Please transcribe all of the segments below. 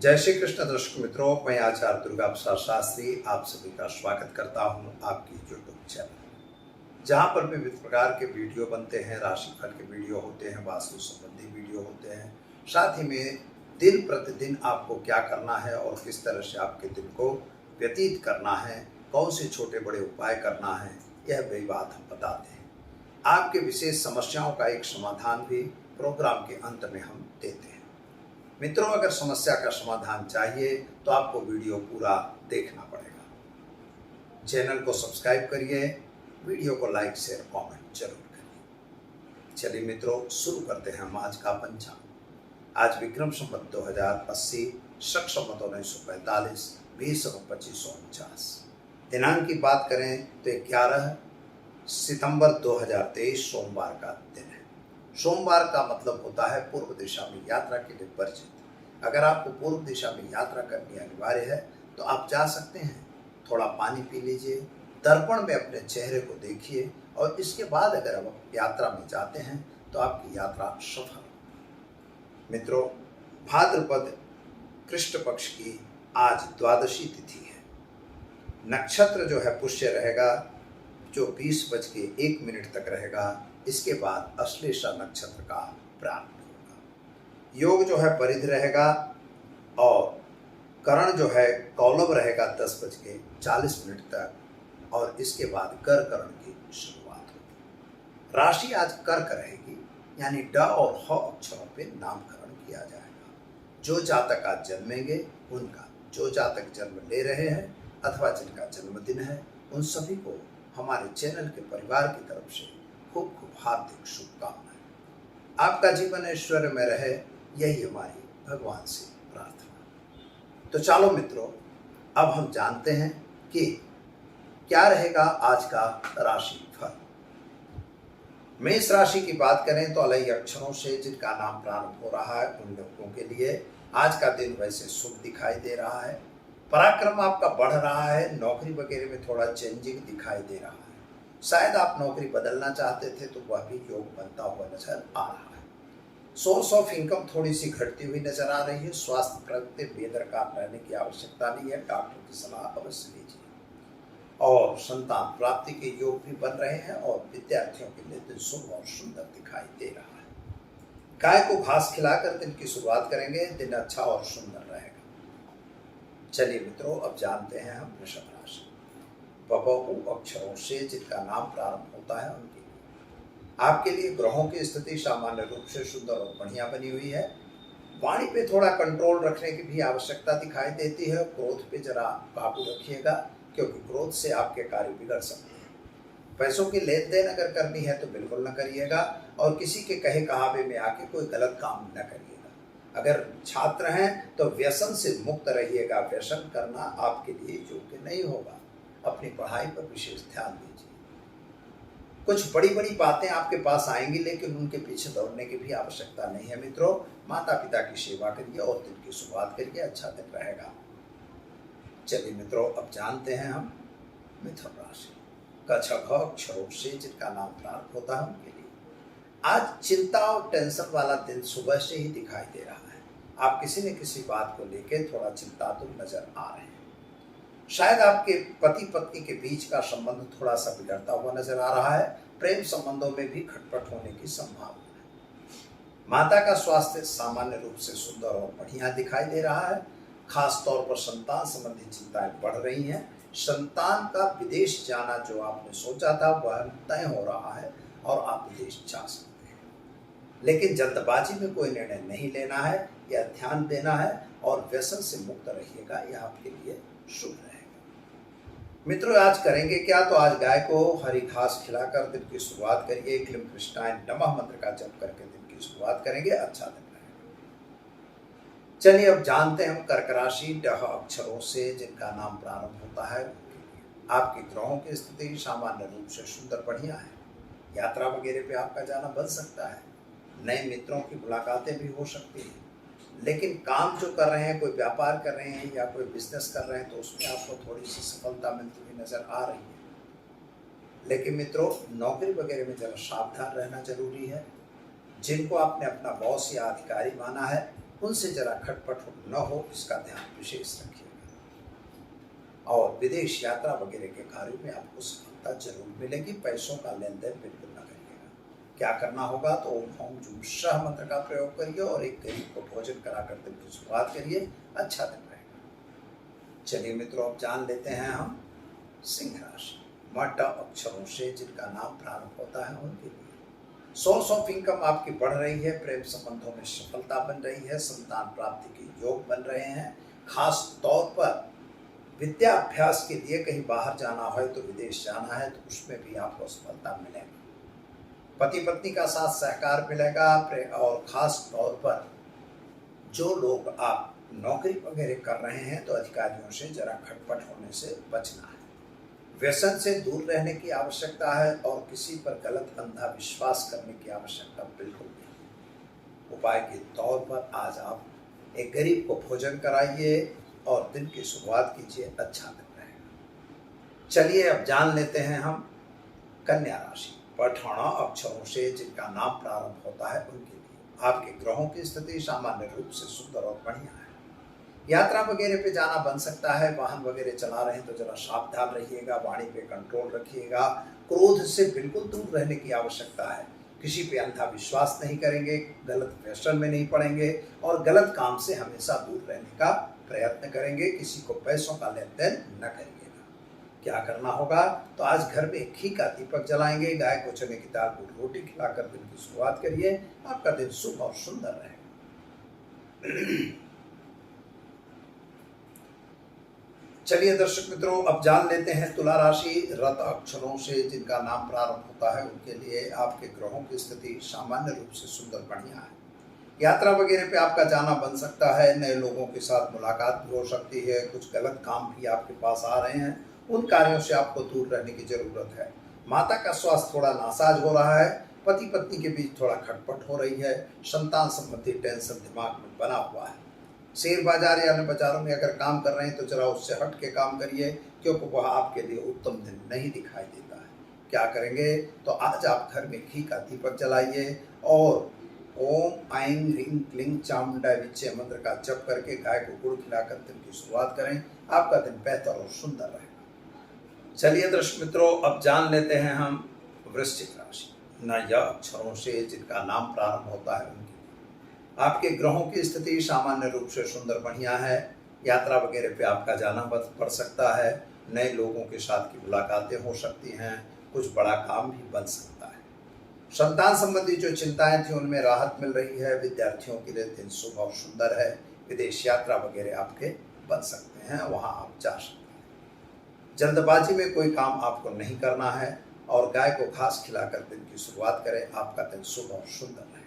जय श्री कृष्ण दर्शक मित्रों, मैं आचार्य दुर्गा प्रसाद शास्त्री आप सभी का स्वागत करता हूं आपकी यूट्यूब चैनल, जहां पर विविध प्रकार के वीडियो बनते हैं। राशिफल के वीडियो होते हैं, वास्तु संबंधी वीडियो होते हैं, साथ ही में दिन प्रतिदिन आपको क्या करना है और किस तरह से आपके दिन को व्यतीत करना है, कौन से छोटे बड़े उपाय करना है, यह भी बात हम बताते हैं। आपके विशेष समस्याओं का एक समाधान भी प्रोग्राम के अंत में हम देते हैं। मित्रों, अगर समस्या का समाधान चाहिए तो आपको वीडियो पूरा देखना पड़ेगा। चैनल को सब्सक्राइब करिए, वीडियो को लाइक शेयर कमेंट जरूर करिए। चलिए मित्रों, शुरू करते हैं हम आज का पंचांग। आज विक्रम संवत 2080, शक संवत 1945, 20/2549। दिनांक की बात करें तो 11 सितंबर 2023 सोमवार का दिन है। सोमवार का मतलब होता है पूर्व दिशा में यात्रा के लिए वर्जित। अगर आपको पूर्व दिशा में यात्रा करनी अनिवार्य है तो आप जा सकते हैं। थोड़ा पानी पी लीजिए, दर्पण में अपने चेहरे को देखिए और इसके बाद अगर आप यात्रा में जाते हैं तो आपकी यात्रा सफल होगी। मित्रों, भाद्रपद कृष्ण पक्ष की आज द्वादशी तिथि है। नक्षत्र जो है पुष्य रहेगा, जो 20:01 तक रहेगा। इसके बाद अश्लेषा नक्षत्र का प्रारंभ होगा। योग जो है परिध रहेगा और करण जो है कौलव रहेगा 10:40 तक और इसके बाद कर करण की शुरुआत होगी। राशि आज कर्क रहेगी, यानी ड और ह अक्षरों पे नामकरण किया जाएगा। जो जातक आज जन्मेंगे उनका, जो जातक जन्म ले रहे हैं अथवा जिनका जन्मदिन है, उन सभी को हमारे चैनल के परिवार की तरफ से खूब खूब हार्दिक शुभकामनाएं। आपका जीवन ऐश्वर्य में रहे, यही हमारी भगवान से प्रार्थना। तो चलो मित्रों, अब हम जानते हैं कि क्या रहेगा आज का राशि फल। मेष राशि की बात करें तो अलई अक्षरों से जिनका नाम प्रारंभ हो रहा है उन लोगों के लिए आज का दिन वैसे शुभ दिखाई दे रहा है। पराक्रम आपका बढ़ रहा है। नौकरी वगैरह में थोड़ा चेंजिंग दिखाई दे रहा है। शायद आप नौकरी बदलना चाहते थे तो वह भी योग बनता हुआ नजर आ रहा है। सोर्स ऑफ इनकम थोड़ी सी घटती हुई नजर आ रही है। स्वास्थ्य प्रति बेदरकार रहने की आवश्यकता नहीं है, डॉक्टर की सलाह अवश्य लीजिए। और संतान प्राप्ति के योग भी बन रहे हैं और विद्यार्थियों के लिए दिन शुभ और सुंदर दिखाई दे रहा है। गाय को घास खिलाकर दिन की शुरुआत करेंगे, दिन अच्छा और सुंदर रहेगा। चलिए मित्रों, अब जानते हैं हम वृषभ राशि। बबू अक्षरों से जिनका नाम प्रारंभ होता है उनके लिए आपके लिए ग्रहों की स्थिति सामान्य रूप से सुंदर और बढ़िया बनी हुई है। वाणी पे थोड़ा कंट्रोल रखने की भी आवश्यकता दिखाई देती है। क्रोध पे जरा काबू रखिएगा, क्योंकि क्रोध से आपके कार्य बिगड़ सकते हैं। पैसों की लेन देन अगर करनी है तो बिल्कुल न करिएगा और किसी के कहे कहावे में आके कोई गलत काम न करिएगा। अगर छात्र हैं तो व्यसन से मुक्त रहिएगा। व्यसन करना आपके लिए योग्य नहीं होगा। अपनी पढ़ाई पर विशेष ध्यान दीजिए। कुछ बड़ी बड़ी बातें आपके पास आएंगी, लेकिन उनके पीछे दौड़ने की भी आवश्यकता नहीं है। मित्रों, माता पिता की सेवा करिए और दिन की शुरुआत करिए, अच्छा दिन रहेगा। चलिए मित्रों, अब जानते हैं हम मिथुन राशि। कछघ अक्षरों से जिनका नाम प्रारंभ होता है उनके लिए आज चिंता और टेंशन वाला दिन सुबह से ही दिखाई दे रहा है। आप किसी न किसी बात को लेकर थोड़ा चिंतातुर नजर आ रहे हैं। शायद आपके पति पत्नी के बीच का संबंध थोड़ा सा बिगड़ता हुआ नजर आ रहा है। प्रेम संबंधों में भी खटपट होने की संभावना है। माता का स्वास्थ्य सामान्य रूप से सुंदर और बढ़िया दिखाई दे रहा है। खास तौर पर संतान संबंधी चिंताएं बढ़ रही हैं। संतान का विदेश जाना जो आपने सोचा था वह तय हो रहा है और आप विदेश जा सकते हैं, लेकिन जल्दबाजी में कोई निर्णय नहीं लेना है, यह ध्यान देना है और व्यसन से मुक्त रहिएगा, यह आपके लिए शुभ रहेगा। मित्रों, आज करेंगे क्या, तो आज गाय को हरी घास खिलाकर दिन की शुरुआत करिए। क्लीं कृष्णाय नमः मंत्र का जप करके दिन की शुरुआत करेंगे, अच्छा दिन रहेगा। चलिए अब जानते हैं हम कर्क राशि। डह अक्षरों से जिनका नाम प्रारंभ होता है आपकी ग्रहों की स्थिति सामान्य रूप से सुंदर बढ़िया है। यात्रा वगैरह पे आपका जाना बन सकता है। नए मित्रों की मुलाकातें भी हो सकती हैं। लेकिन काम जो कर रहे हैं, कोई व्यापार कर रहे हैं या कोई बिजनेस कर रहे हैं, तो उसमें आपको थोड़ी सी सफलता मिलती हुई नजर आ रही है। लेकिन मित्रों, नौकरी वगैरह में जरा सावधान रहना जरूरी है। जिनको आपने अपना बॉस या अधिकारी माना है उनसे जरा खटपट न हो, इसका ध्यान विशेष रखिएगा। और विदेश यात्रा वगैरह के कार्यों में आपको सफलता जरूर मिलेगी। पैसों का लेन देन बिल्कुल न करिएगा। क्या करना होगा तो ओम हौम जूम शाह मंत्र का प्रयोग करिए और एक गरीब को भोजन कराकर दिन की शुरुआत करिए, अच्छा दिन रहेगा। चलिए मित्रों, अब जान लेते हैं हम सिंह राशि। मट अक्षरों से जिनका नाम प्रारंभ होता है उनके लिए सोर्स ऑफ इनकम आपकी बढ़ रही है, प्रेम संबंधों में सफलता बन रही है, संतान प्राप्ति के योग बन रहे हैं। खास तौर पर विद्या अभ्यास के लिए कहीं बाहर जाना है तो विदेश जाना है तो उसमें भी आपको सफलता मिलेगी। पति पत्नी का साथ सहकार मिलेगा। और खास तौर पर जो लोग आप नौकरी वगैरह कर रहे हैं तो अधिकारियों से जरा खटपट होने से बचना है। व्यसन से दूर रहने की आवश्यकता है और किसी पर गलत अंधा विश्वास करने की आवश्यकता बिल्कुल नहीं। उपाय के तौर पर आज आप एक गरीब को भोजन कराइए और दिन की शुरुआत कीजिए, अच्छा दिन रहेगा। चलिए अब जान लेते हैं हम कन्या राशि। पठाना अक्षरों से जिनका नाम प्रारंभ होता है उनके लिए आपके ग्रहों की स्थिति सामान्य रूप से सुंदर और बढ़िया है। यात्रा वगैरह पे जाना बन सकता है। वाहन वगैरह चला रहे हैं तो जरा सावधान रहिएगा, वाणी पे कंट्रोल रखिएगा। क्रोध से बिल्कुल दूर रहने की आवश्यकता है। किसी पे अंधा विश्वास नहीं करेंगे, गलत व्यसन में नहीं पड़ेंगे और गलत काम से हमेशा दूर रहने का प्रयत्न करेंगे। किसी को पैसों का लेन देन न करिएगा। क्या करना होगा तो आज घर में घी का दीपक जलाएंगे, गाय को चने की दाल को रोटी खिलाकर दिन की शुरुआत करिए, आपका दिन शुभ और सुंदर रहेगा। चलिए दर्शक मित्रों, अब जान लेते हैं तुला राशि। रत अक्षरों से जिनका नाम प्रारंभ होता है उनके लिए आपके ग्रहों की स्थिति सामान्य रूप से सुंदर बढ़िया है। यात्रा वगैरह पे आपका जाना बन सकता है। नए लोगों के साथ मुलाकात भी हो सकती है। कुछ गलत काम भी आपके पास आ रहे हैं, उन कार्यों से आपको दूर रहने की जरूरत है। माता का स्वास्थ्य थोड़ा नासाज हो रहा है। पति पत्नी के बीच थोड़ा खटपट हो रही है। संतान संबंधी टेंशन दिमाग में बना हुआ है। शेयर बाजार या अन्य बाजारों में अगर काम कर रहे हैं तो जरा उससे हट के काम करिए, क्योंकि वह आपके लिए उत्तम दिन नहीं दिखाई देता है। क्या करेंगे तो आज आप घर में घी का दीपक जलाइए और ओम ऐं ह्रीं क्लीं चामुंडाय विच्चे मंत्र का जप करके गाय को गुड़ खिलाकर दिन की शुरुआत करें, आपका दिन बेहतर और सुंदर रहेगा। चलिए दर्शक मित्रों, अब जान लेते हैं हम वृश्चिक राशि। न य अक्षरों से जिनका नाम प्रारंभ होता है उनके आपके ग्रहों की स्थिति सामान्य रूप से सुंदर बढ़िया है। यात्रा वगैरह पे आपका जाना पड़ सकता है। नए लोगों के साथ की मुलाकातें हो सकती हैं। कुछ बड़ा काम भी बन सकता है। संतान संबंधी जो चिंताएं थी उनमें राहत मिल रही है। विद्यार्थियों के लिए दिन शुभ और सुंदर है। विदेश यात्रा वगैरह आपके बन सकते हैं, वहां आप जा सकते हैं। जल्दबाजी में कोई काम आपको नहीं करना है और गाय को घास खिलाकर दिन की शुरुआत करें, आपका दिन शुभ और सुंदर रहेगा।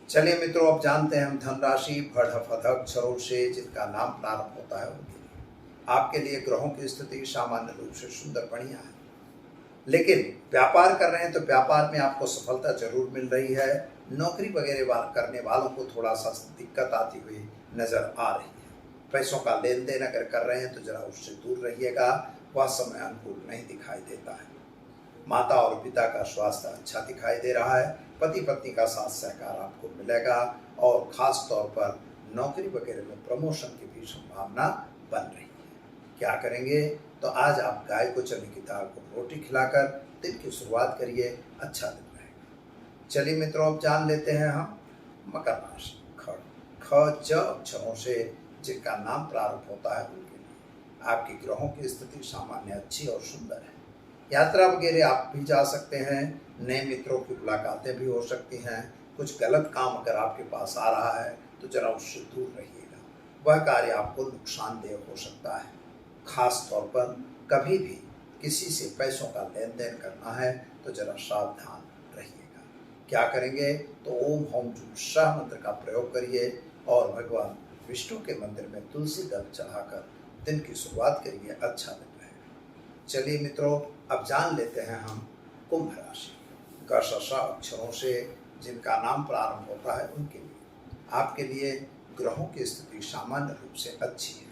चलिए मित्रों, अब जानते हैं हम धनराशि। भड़ फध अक्षरों से जिनका नाम प्रारंभ होता है उनके लिए आपके लिए ग्रहों की स्थिति सामान्य रूप से सुंदर बढ़िया है। लेकिन व्यापार कर रहे हैं तो व्यापार में आपको सफलता जरूर मिल रही है। नौकरी वगैरह करने वालों को थोड़ा सा दिक्कत आती हुई नजर आ रही है। पैसों का लेन देन अगर कर रहे हैं तो जरा उससे दूर रहिएगा, वह समय अनुकूल नहीं दिखाई देता है। माता और पिता का स्वास्थ्य अच्छा दिखाई दे रहा है। पति पत्नी का साथ सहकार आपको मिलेगा और खास तौर पर नौकरी वगैरह में प्रमोशन की भी संभावना बन रही है। क्या करेंगे तो आज आप गाय को चने की दाल को रोटी खिलाकर दिन की शुरुआत करिए, अच्छा दिन रहेगा। चलिए मित्रों, अब जान लेते हैं हम मकर राशि। ख ज अक्षरों से जिनका नाम प्रारंभ होता है उनके लिए आपकी ग्रहों की स्थिति सामान्य अच्छी और सुंदर है। यात्रा वगैरह आप भी जा सकते हैं। नए मित्रों की मुलाकातें भी हो सकती हैं। कुछ गलत काम अगर आपके पास आ रहा है तो जरा उससे दूर रहिएगा, वह कार्य आपको नुकसानदेह हो सकता है। खास तौर पर कभी भी किसी से पैसों का लेन देन करना है तो जरा सावधान रहिएगा। क्या करेंगे तो ओम हौम जूम शाह मंत्र का प्रयोग करिए और भगवान विष्णु के मंदिर में तुलसी दल चढ़ाकर दिन की शुरुआत करिए, अच्छा दिन रहेगा। चलिए मित्रों, अब जान लेते हैं हम कुंभ राशि। ग श श अक्षरों से जिनका नाम प्रारंभ होता है उनके लिए आपके लिए ग्रहों की स्थिति सामान्य रूप से अच्छी है।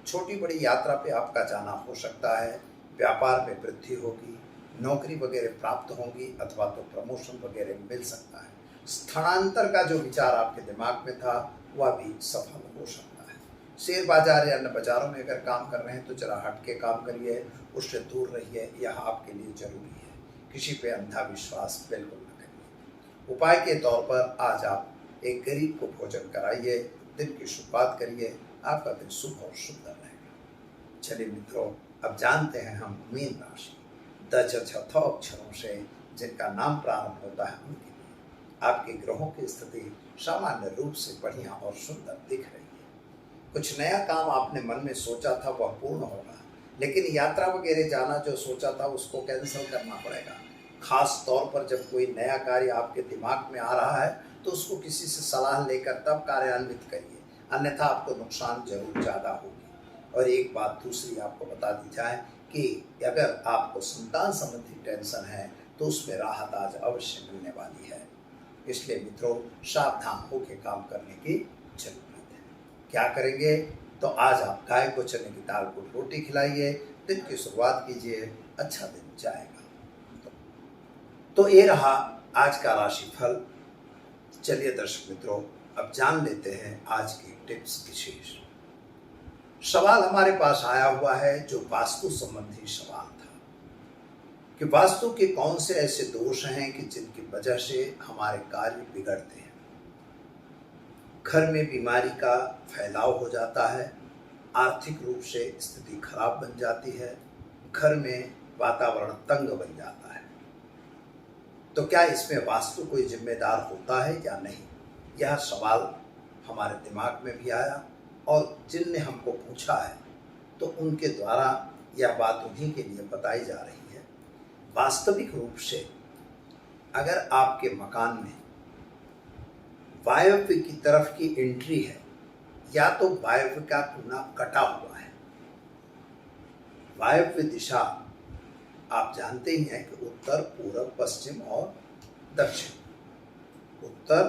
छोटी बड़ी यात्रा पे आपका जाना हो सकता है। व्यापार में वृद्धि होगी, नौकरी वगैरह प्राप्त होंगी अथवा तो प्रमोशन वगैरह मिल सकता है। स्थानांतर का जो विचार आपके दिमाग में था वह भी सफल हो सकता है। शेयर बाजार या अन्य बाजारों में अगर काम कर रहे हैं तो जरा हट के काम करिए, उससे दूर रहिए, यह आपके लिए जरूरी है। किसी पे अंधा विश्वास बिल्कुल न करिए। उपाय के तौर पर आज आप एक गरीब को भोजन कराइए, दिन की शुरुआत करिए, आपका दिन शुभ और सुंदर रहेगा। चलिए मित्रों, अब जानते हैं हम मीन राशि 10 अक्षरों से जिनका नाम प्रारंभ होता है उनके लिए आपके ग्रहों की स्थिति सामान्य रूप से बढ़िया और सुंदर दिख रही है। कुछ नया काम आपने मन में सोचा था वह पूर्ण होगा, लेकिन यात्रा वगैरह जाना जो सोचा था उसको कैंसिल करना पड़ेगा। खास तौर पर जब कोई नया कार्य आपके दिमाग में आ रहा है तो उसको किसी से सलाह लेकर तब कार्यान्वित करिए, अन्यथा आपको नुकसान जरूर ज़्यादा होगी। और एक बात दूसरी आपको बता दी जाए कि अगर आपको संतान संबंधी टेंशन है तो उसमें राहत आज अवश्य मिलने वाली है। इसलिए मित्रों, सावधान होकर काम करने की जरूरत है। क्या करेंगे? तो आज आप गाय को चने की दाल को रोटी खिलाइए, दिन की शुरुआत कीजिए, अच्छा दिन जाएगा। तो ये रहा आज का राशिफल। चलिए दर्शक मित्रों, अब जान लेते हैं आज की टिप्स विशेष। सवाल हमारे पास आया हुआ है जो वास्तु संबंधी सवाल था कि वास्तु के कौन से ऐसे दोष हैं कि जिनकी वजह से हमारे कार्य बिगड़ते हैं। घर में बीमारी का फैलाव हो जाता है, आर्थिक रूप से स्थिति खराब बन जाती है, घर में वातावरण तंग बन जाता है। तो क्या इसमें वास्तु कोई जिम्मेदार होता है या नहीं? यह सवाल हमारे दिमाग में भी आया और जिनने हमको पूछा है तो उनके द्वारा यह बात उन्हीं के लिए बताई जा रही है। वास्तविक रूप से अगर आपके मकान में वायव्य की तरफ की एंट्री है या तो वायव्य का कोना कटा हुआ है। वायव्य दिशा आप जानते ही हैं कि उत्तर, पूरब, पश्चिम और दक्षिण। उत्तर,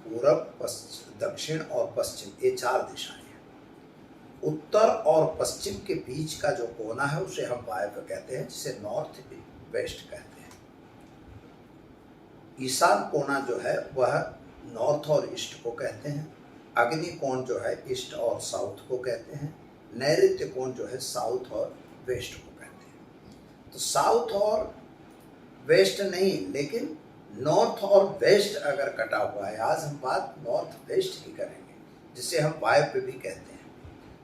पूरब, दक्षिण और पश्चिम, ये 4 दिशाएं हैं। उत्तर और पश्चिम के बीच का जो कोना है उसे हम वायव्य कहते हैं, जिसे नॉर्थ वेस्ट कहते हैं। ईशान कोना जो है वह नॉर्थ और ईस्ट को कहते हैं। अग्नि कोण जो है ईस्ट और साउथ को कहते हैं। नैऋत्य कोण जो है साउथ और वेस्ट को कहते हैं। तो साउथ और वेस्ट नहीं, लेकिन नॉर्थ और वेस्ट अगर कटा हुआ है, आज हम बात नॉर्थ वेस्ट की करेंगे, जिसे हम वायव्य भी कहते हैं।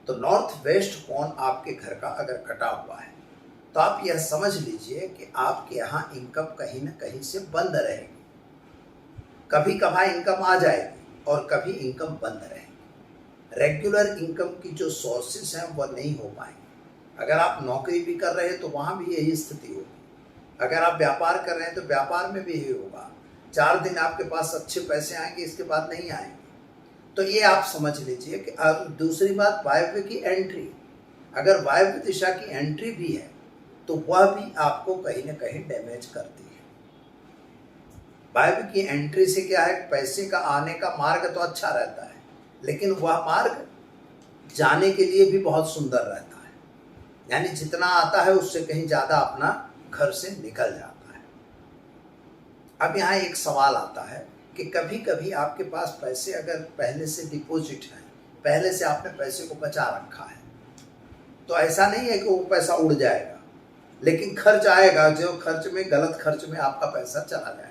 तो नॉर्थ वेस्ट कोण आपके घर का अगर कटा हुआ है तो आप यह समझ लीजिए कि आपके यहाँ इनकम कहीं ना कहीं से बंद रहेगी। कभी कभार इनकम आ जाएगी और कभी इनकम बंद रहेगी। रेगुलर इनकम की जो सोर्सेस हैं वह नहीं हो पाएंगे। अगर आप नौकरी भी कर रहे हैं तो वहाँ भी यही स्थिति होगी। अगर आप व्यापार कर रहे हैं तो व्यापार में भी यही होगा। 4 दिन आपके पास अच्छे पैसे आएंगे, इसके बाद नहीं आएंगे। तो ये आप समझ लीजिए कि अब दूसरी बात, वायव्य की एंट्री, अगर वायव्य दिशा की एंट्री भी है तो वह भी आपको कहीं ना कहीं डैमेज करती है। वायव्य की एंट्री से क्या है, पैसे का आने का मार्ग तो अच्छा रहता है, लेकिन वह मार्ग जाने के लिए भी बहुत सुंदर रहता है। यानी जितना आता है उससे कहीं ज़्यादा अपना घर से निकल जाता है। अब यहाँ एक सवाल आता है कि कभी कभी आपके पास पैसे अगर पहले से डिपॉजिट है, पहले से आपने पैसे को बचा रखा है, तो ऐसा नहीं है कि वो पैसा उड़ जाएगा, लेकिन खर्च आएगा। जो खर्च में, गलत खर्च में आपका पैसा चला जाएगा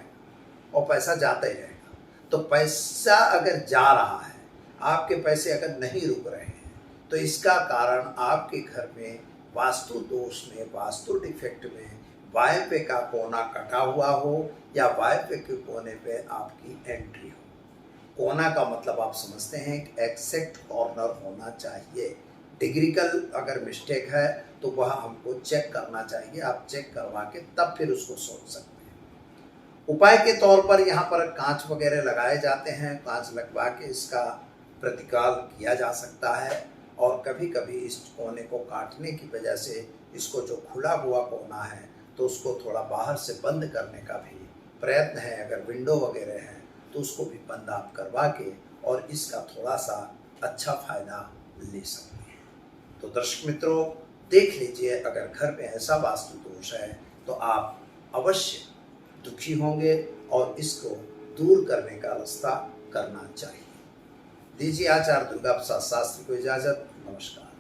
और पैसा जाता ही रहेगा। तो पैसा अगर जा रहा है, आपके पैसे अगर नहीं रुक रहे हैं, तो इसका कारण आपके घर में वास्तु दोष में, वास्तु डिफेक्ट में वायव्य का कोना कटा हुआ हो या वायव्य के कोने पे आपकी एंट्री हो। कोना का मतलब आप समझते हैं कि एक्जैक्ट कॉर्नर होना चाहिए। डिग्रिकल अगर मिस्टेक है तो वह हमको चेक करना चाहिए। आप चेक करवा के तब फिर उसको सोच सकते हैं। उपाय के तौर पर यहाँ पर कांच वगैरह लगाए जाते हैं। कांच लगवा के इसका प्रतिकार किया जा सकता है। और कभी कभी इस कोने को काटने की वजह से इसको जो खुला हुआ कोना है तो उसको थोड़ा बाहर से बंद करने का भी प्रयत्न है। अगर विंडो वगैरह है तो उसको भी बंद आप करवा के और इसका थोड़ा सा अच्छा फायदा ले सकते हैं। तो दर्शक मित्रों, देख लीजिए, अगर घर में ऐसा वास्तु दोष है तो आप अवश्य दुखी होंगे और इसको दूर करने का रास्ता करना चाहिए। दीजिए आचार्य दुर्गा प्रसाद शास्त्री को इजाजत। नमस्कार।